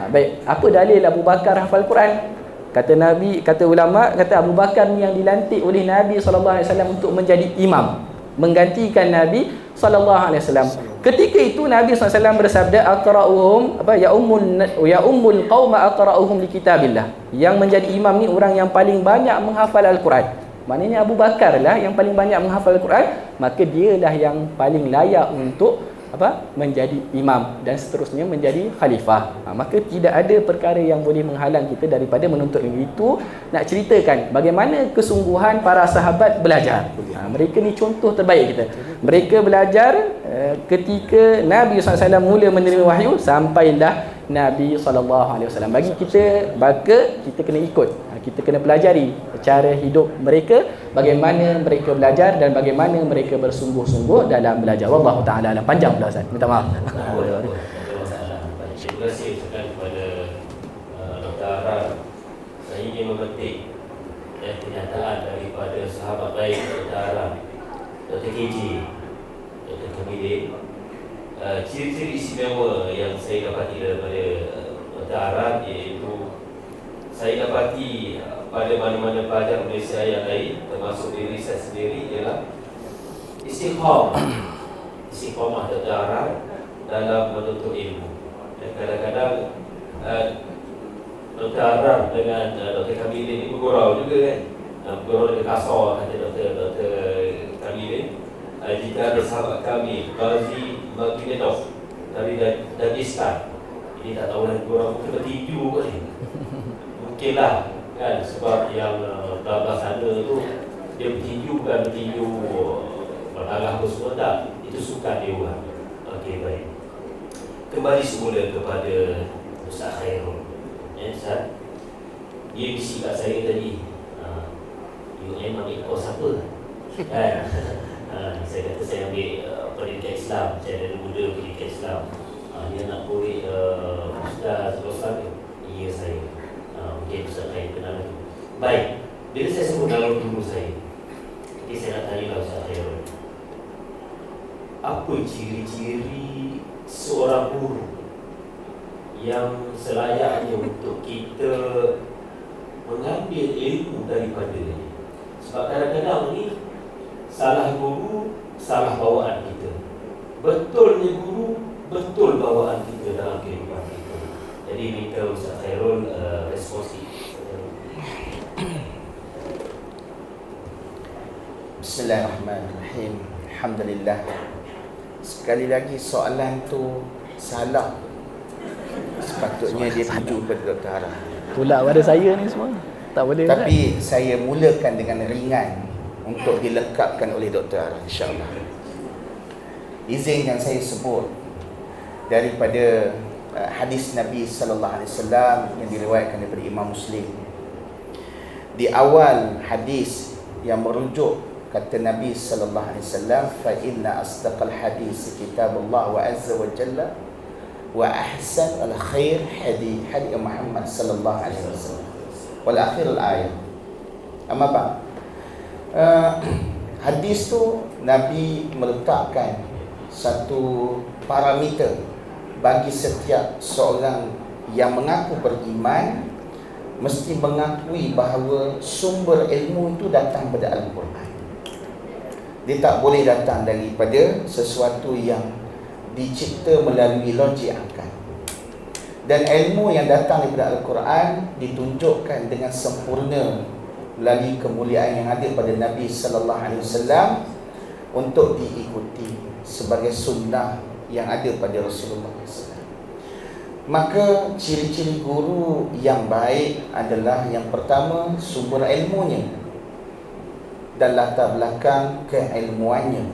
C: Baik, apa dalil Abu Bakar hafal Quran? Kata Nabi, kata ulama, kata Abu Bakar ni yang dilantik oleh Nabi SAW untuk menjadi imam, menggantikan Nabi SAW. Ketika itu Nabi SAW bersabda, aqra'uhum ya ummul qauma aqra'uhum li kitabillah. Yang menjadi imam ni orang yang paling banyak menghafal Al-Quran. Maknanya Abu Bakar lah yang paling banyak menghafal Al-Quran, maka dialah yang paling layak untuk menjadi imam dan seterusnya menjadi khalifah. Maka tidak ada perkara yang boleh menghalang kita daripada menuntut ilmu. Itu nak ceritakan bagaimana kesungguhan para sahabat belajar. Mereka ni contoh terbaik kita. Mereka belajar ketika Nabi SAW mula menerima wahyu sampailah Nabi SAW. Bagi kita, maka kita kena ikut, kita kena pelajari cara hidup mereka, bagaimana mereka belajar dan bagaimana mereka bersungguh-sungguh dalam belajar. Wallahu ta'ala alam. Panjang pula Ustaz, minta maaf.
B: Terima kasih kepada Dr. Arar. Saya ingin memetik kenyataan daripada sahabat baik Dr. Arar, Dr. KJ, Dr. Kamilin. Ciri-ciri istimewa yang saya dapati daripada Dr. Arar iaitu saya dapati pada mana-mana pelajar Malaysia yang lain, termasuk diri saya sendiri, ialah istiqamah Dr. Arar dalam menuntut ilmu. Dan kadang-kadang Dr. Arar dengan Dr. Kamilin ini bergurau juga kan, bergurau dengan kasar, kata Dr. Kamilin. Jika ada sahabat kami Ghazi Maghinov dari Dagestan, ini tak tahu lagi orang mungkin bertinju kot ni. Mungkinlah kan, sebab yang belah sana tu dia bertinju, bukan bertinju berdarah apa semua, tak. Itu sukan dia orang. Okey, baik. Kembali semula kepada Ustaz Khairul. Ustaz, dia bisi kat saya tadi, UM ambil kos apa? Kan? Saya kata saya ambil pendidikan Islam, saya dari muda pendidikan Islam. Dia nak kuih Ustaz Roslan. Ya saya. Mungkin Ustaz Khairul kenal lagi. Baik, bila saya sebut nama guru saya, jadi saya nak tanya Ustaz Khairul, apa ciri-ciri seorang guru yang selayaknya untuk kita mengambil ilmu daripada dia? Sebab kadang-kadang ni salah guru, salah bawaan kita. Betulnya guru, betul bawaan kita dalam kehidupan kita. Jadi minta Ustaz Khairul responsif.
A: Bismillahirrahmanirrahim. Alhamdulillah. Sekali lagi soalan tu salah. Sepatutnya dia tuju kepada Dr. Ara.
C: Pula pada saya ni semua. Tak boleh.
A: Tapi saya mulakan dengan ringan untuk dilengkapkan oleh Dr. Ara, insya-Allah. Izinkan saya sebut daripada hadis Nabi sallallahu alaihi wasallam yang diriwayatkan daripada Imam Muslim. Di awal hadis yang merujuk kata Nabi sallallahu alaihi wasallam, fa inna asdaqal hadis kitabullah wa azza wa jalla wa ahsan al khair hadis Muhammad sallallahu alaihi wasallam wal akhir al ayat. Amma ba hadis tu Nabi meletakkan satu parameter bagi setiap seorang yang mengaku beriman, mesti mengakui bahawa sumber ilmu itu datang pada Al-Quran. Dia tak boleh datang daripada sesuatu yang dicipta melalui logik akal. Dan ilmu yang datang daripada Al-Quran ditunjukkan dengan sempurna melalui kemuliaan yang ada pada Nabi sallallahu alaihi wasallam untuk diikuti sebagai sunnah yang ada pada Rasulullah SAW. Maka ciri-ciri guru yang baik adalah yang pertama, sumber ilmunya dan latar belakang keilmuannya.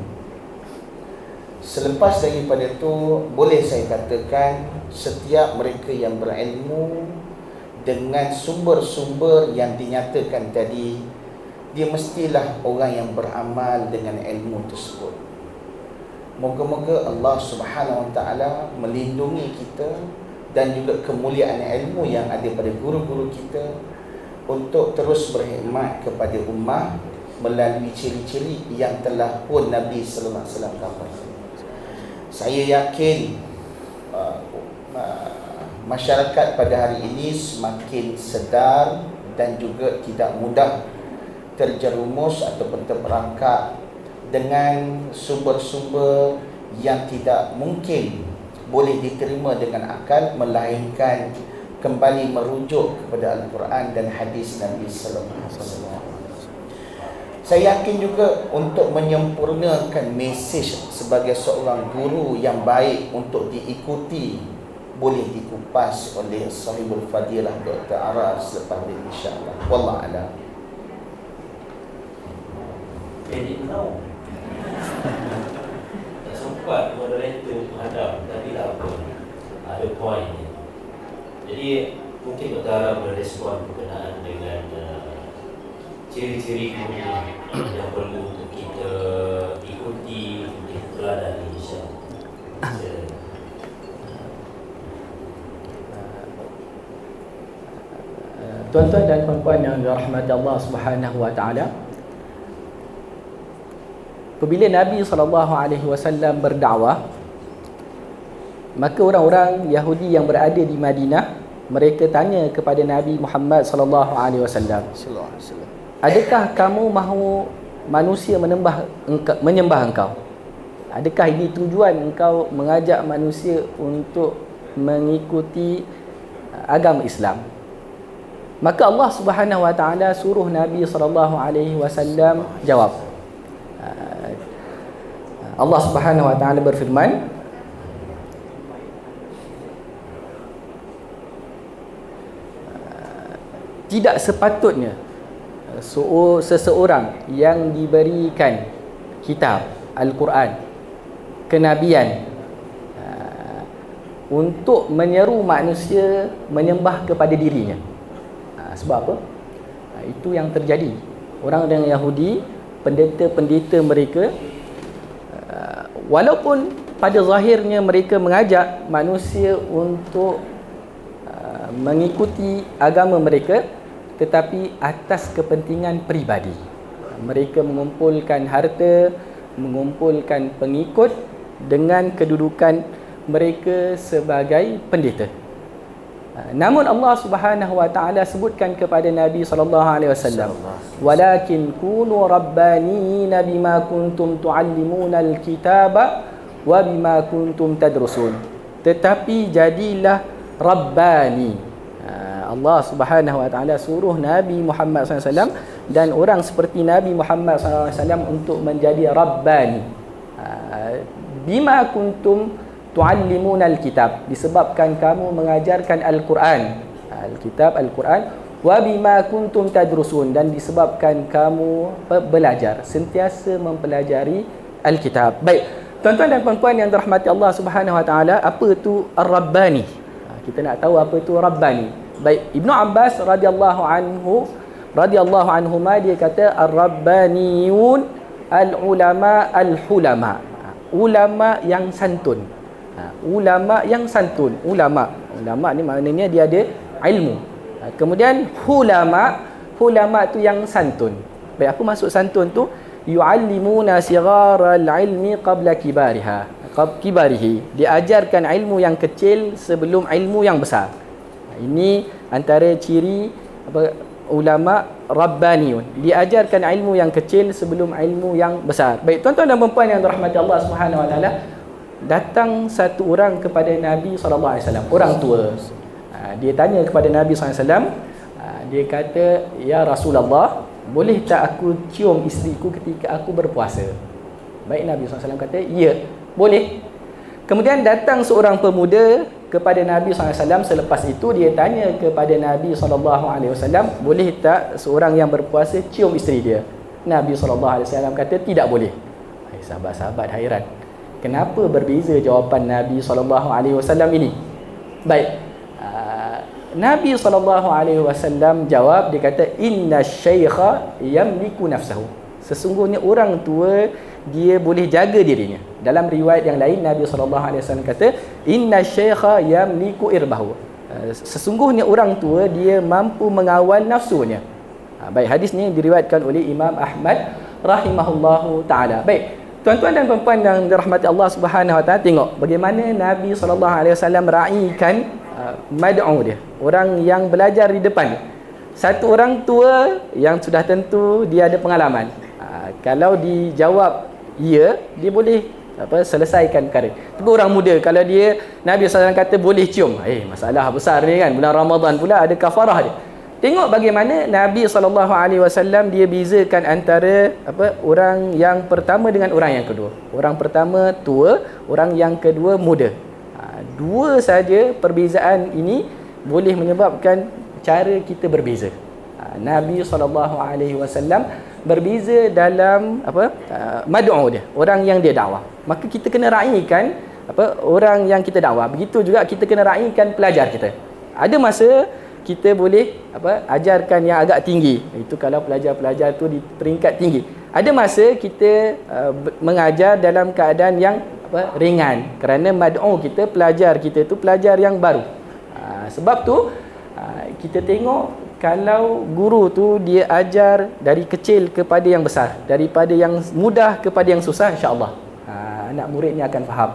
A: Selepas daripada itu, boleh saya katakan setiap mereka yang berilmu dengan sumber-sumber yang dinyatakan tadi, dia mestilah orang yang beramal dengan ilmu tersebut. Moga-moga Allah Subhanahu Wa Taala melindungi kita dan juga kemuliaan ilmu yang ada pada guru-guru kita untuk terus berkhidmat kepada ummah melalui ciri-ciri yang telah pun Nabi sallallahu alaihi wasallam gambarkan. Saya yakin masyarakat pada hari ini semakin sedar dan juga tidak mudah terjerumus ataupun terperangkap dengan sumber-sumber yang tidak mungkin boleh diterima dengan akal, melainkan kembali merujuk kepada Al-Quran dan hadis Nabi sallallahu alaihi wasallam. Saya yakin juga untuk menyempurnakan mesej sebagai seorang guru yang baik untuk diikuti, boleh dikupas oleh sahibul fadilah Dr. Ara selepas ini, insya-Allah. Wallahu a'lam.
B: Edit now. Tak sempat moderator menghadap, tapi tak apa, ada point ni. Jadi mungkin Dr. Ara berespon berkenaan dengan ciri-ciri guru yang perlu untuk kita ikuti, kita teladani, insya-Allah.
C: Tuan-tuan dan puan-puan yang dirahmati Allah Subhanahu Wa Taala, apabila Nabi SAW berdakwah, maka orang-orang Yahudi yang berada di Madinah, mereka tanya kepada Nabi Muhammad SAW, adakah kamu mahu manusia menyembah engkau? Adakah ini tujuan engkau mengajak manusia untuk mengikuti agama Islam? Maka Allah Subhanahu Wa Taala suruh Nabi SAW jawab. Allah Subhanahu Wa Taala berfirman, tidak sepatutnya seseorang yang diberikan kitab Al-Quran, kenabian, untuk menyeru manusia menyembah kepada dirinya. Sebab apa? Itu yang terjadi. Orang-orang Yahudi, pendeta-pendeta mereka, walaupun pada zahirnya mereka mengajak manusia untuk mengikuti agama mereka, tetapi atas kepentingan peribadi. Mereka mengumpulkan harta, mengumpulkan pengikut dengan kedudukan mereka sebagai pendeta. Namun Allah Subhanahu Wa Taala sebutkan kepada Nabi sallallahu alaihi wasallam, walakin kunu rabbanina bima kuntum tuallimuna alkitaba wa bima kuntum tadrusun. Tetapi jadilah rabbani. Allah Subhanahu Wa Taala suruh Nabi Muhammad SAW dan orang seperti Nabi Muhammad SAW untuk menjadi Rabbani. Bima kuntum tuallimuna al-kitab, disebabkan kamu mengajarkan Al-Quran, Al-Quran, wa bima kuntum tadrusun, dan disebabkan kamu belajar, sentiasa mempelajari Al-Kitab. Baik, tuan-tuan dan puan-puan yang dirahmati Allah Subhanahu wa taala, apa itu Ar-Rabbani? Kita nak tahu apa itu Rabbani. Baik, Ibnu Abbas radhiyallahu anhuma dia kata Ar-Rabbaniyun al-ulama al-hulama. Ulama yang santun. Ulama yang santun. Ulama ni maknanya dia ada ilmu. Kemudian hulama tu yang santun. Baik, apa maksud santun tu? Yu'allimuna sigharal ilmi qabla kibarihi. Diajarkan ilmu yang kecil sebelum ilmu yang besar. Ini antara ciri ulama Rabbaniyun. Diajarkan ilmu yang kecil sebelum ilmu yang besar. Baik, tuan-tuan dan puan-puan yang dirahmati Allah Subhanahu wa taala, datang satu orang kepada Nabi SAW, orang tua. Dia tanya kepada Nabi SAW, dia kata, ya Rasulullah, boleh tak aku cium isteriku ketika aku berpuasa? Baik, Nabi SAW kata, ya, boleh. Kemudian datang seorang pemuda kepada Nabi SAW. Selepas itu dia tanya kepada Nabi SAW, boleh tak seorang yang berpuasa cium isteri dia? Nabi SAW kata, tidak boleh. Sahabat-sahabat hairan, kenapa berbeza jawapan Nabi SAW ini? Baik, Nabi SAW jawab, dia kata, inna syaikha yamliku nafsahu. Sesungguhnya orang tua dia boleh jaga dirinya. Dalam riwayat yang lain Nabi SAW kata, inna syaikha yamliku irbahu. Sesungguhnya orang tua dia mampu mengawal nafsunya. Baik, hadis ni diriwayatkan oleh Imam Ahmad rahimahullahu taala. Baik, tuan-tuan dan puan-puan yang dirahmati Allah Subhanahu wa taala, tengok bagaimana Nabi SAW raikan mad'u dia, orang yang belajar di depan dia. Satu orang tua yang sudah tentu dia ada pengalaman. Kalau dijawab ya, dia boleh selesaikan perkara. Tapi orang muda, kalau dia Nabi SAW kata boleh cium, masalah besar ni kan, bulan Ramadan pula ada kafarah dia. Tengok bagaimana Nabi SAW dia bezakan antara orang yang pertama dengan orang yang kedua. Orang pertama tua, orang yang kedua muda. Dua saja perbezaan ini boleh menyebabkan cara kita berbeza. Nabi SAW berbeza dalam mad'u dia, orang yang dia dakwah. Maka kita kena raikan orang yang kita dakwah. Begitu juga kita kena raikan pelajar kita. Ada masa kita boleh ajarkan yang agak tinggi. Itu kalau pelajar-pelajar tu di peringkat tinggi. Ada masa kita mengajar dalam keadaan yang ringan, kerana mad'u kita, pelajar kita tu pelajar yang baru. Sebab tu kita tengok, kalau guru tu dia ajar dari kecil kepada yang besar, daripada yang mudah kepada yang susah, insya-Allah anak muridnya akan faham.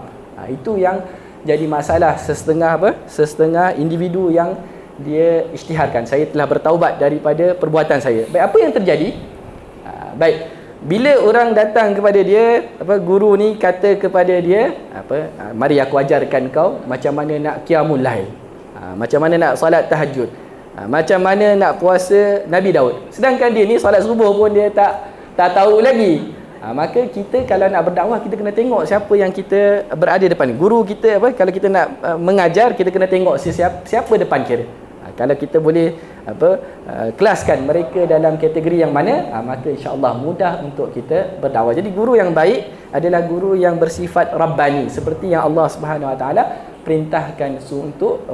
C: Itu yang jadi masalah setengah individu yang dia isytiharkan. Saya telah bertaubat daripada perbuatan saya. Baik, apa yang terjadi? Baik, bila orang datang kepada dia, guru ni kata kepada dia, mari aku ajarkan kau macam mana nak qiyamul lail, macam mana nak solat tahajud, macam mana nak puasa Nabi Daud. Sedangkan dia ni solat subuh pun dia tak tahu lagi. Maka kita kalau nak berdakwah, kita kena tengok siapa yang kita berada depan ni. Guru kita kalau kita nak mengajar, kita kena tengok siapa depan kita. Kalau kita boleh kelaskan mereka dalam kategori yang mana, maka insya-Allah mudah untuk kita berdakwah. Jadi guru yang baik adalah guru yang bersifat Rabbani, seperti yang Allah Subhanahu wa taala perintahkan untuk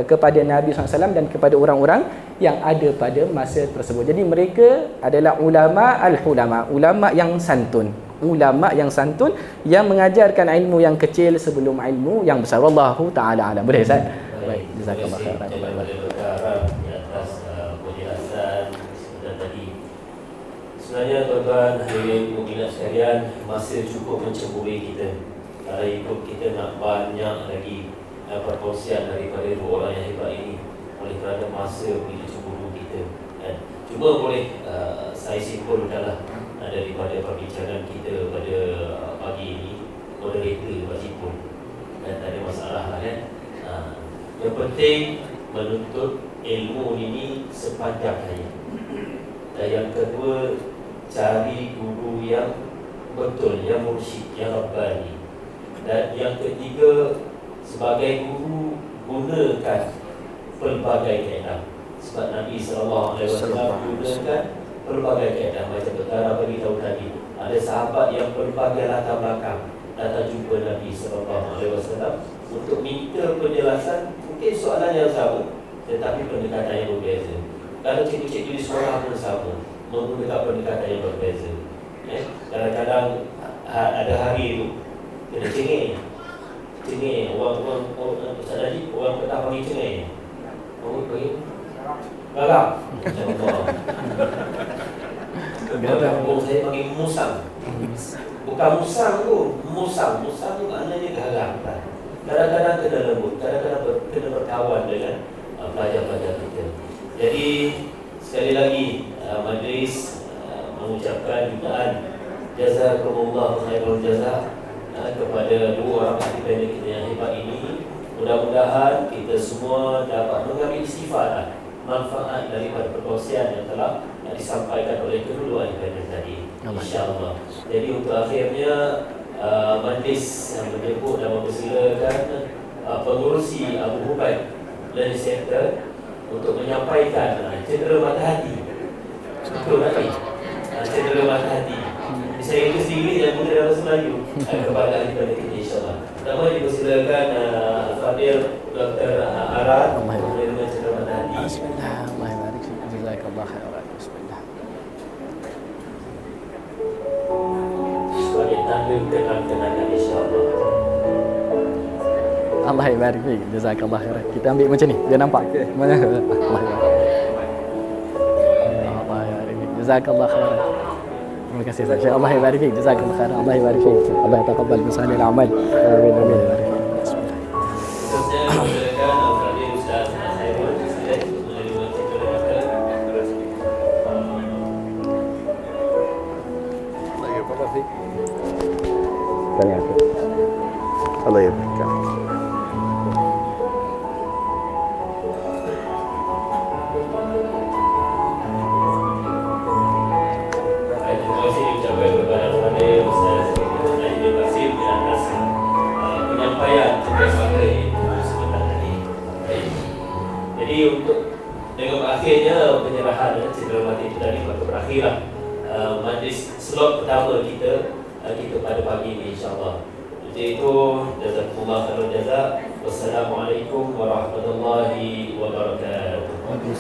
C: kepada Nabi SAW dan kepada orang-orang yang ada pada masa tersebut. Jadi mereka adalah ulama al-hulama, ulama yang santun. Ulama yang santun yang mengajarkan ilmu yang kecil sebelum ilmu yang besar. Wallahu taala alam. Boleh Ustaz? Baik, jazakallahu khairan.
B: Di atas penjelasan dan tadi. Sebenarnya tuan-tuan hadirin mukminat sekalian, masa cukup mencemburui kita. Kalau ikut kita nak banyak lagi perkongsian daripada dua orang yang hebat ini, oleh kerana masa begitu cemburu kita. Cuma boleh saya simpulkanlah daripada perbincangan kita pada pagi ini, moderator wajib pun, dan tak ada masalah lah kan. Yang penting menuntut ilmu ini sepanjang hayat. Dan yang kedua, cari guru yang betul, yang mursyid, yang rabbani. Dan yang ketiga, sebagai guru, gunakan pelbagai kaedah. Sebab Nabi SAW gunakan pelbagai kaedah. Macam perkara beritahu tadi, ada sahabat yang pelbagai latar belakang datang jumpa Nabi SAW untuk minta penjelasan. Mungkin soalan yang sama, tetapi pendekatan yang berbeza. Kalau cikgu-cikgu di sekolah pun sama, menggunakan pendekatan yang berbeza. Kadang-kadang ada hari itu kena cengeng orang Ustaz Najib, orang Kedah panggil cengeng. Orang panggil garang. Macam Allah. Kampung saya panggil musang. Bukan musang tu, musang tu maknanya garang. Kadang-kadang kena lembut, kadang-kadang kena berkawan dengan pelajar-pelajar kita. Jadi sekali lagi majlis mengucapkan jutaan jazakumullah khairul jazaa kepada dua orang ahli pendek kita yang hebat ini. Mudah-mudahan kita semua dapat mengambil istifadah, manfaat daripada perkongsian yang telah disampaikan oleh kedua ahli pendek tadi, insya-Allah. Jadi untuk akhirnya majlis yang menyebut dan mempersilakan pengurusi Abu Hubaid Learning Center untuk menyampaikan cedera mata hati. Betul tak? Cedera mata hati. Saya itu sendiri yang guna dalam bahasa Melayu kepada ahli pendek kita, insya-Allah. Pertama dipersilakan Fadil Dr. Arad menerima cedera mata hati.
C: Bismillahirrahmanirrahim. Jazakallah khairan. Bismillah.
B: Sebagai tanda kenang-kenangan, insya-Allah.
C: Allah barik fiik. Jazakallah khairan. Kita ambil macam ni, dia nampak. Mana? Allah barik. Allah barik fiik. Jazakallah khairan. Terima kasih Ustaz. Allah barik fiik. Jazakallah khairan. Allah barik fiik. Allah taqabbal min salih al-amal. Amin amin. Barik fiik. Bismillah.
B: Saya mempersilakan Al-Fadhil Ustaz Khairul menerima cedera mata.
A: Barakallahu fiik. Terima kasih. Allah yabarakah.
B: Terima kasih diucapkan kepada Al-Fadhil Ustaz Najib Basim atas penyampaian cedera mata itu sebentar tadi. Jadi untuk dengan berakhirnya penyerahan cedera mata itu tadi, maka berakhirlah majlis slot pertama kita pada pagi ini, insya-Allah. Jadi itu, jazakumullah khairan jazaa. Wassalamualaikum warahmatullahi wabarakatuh.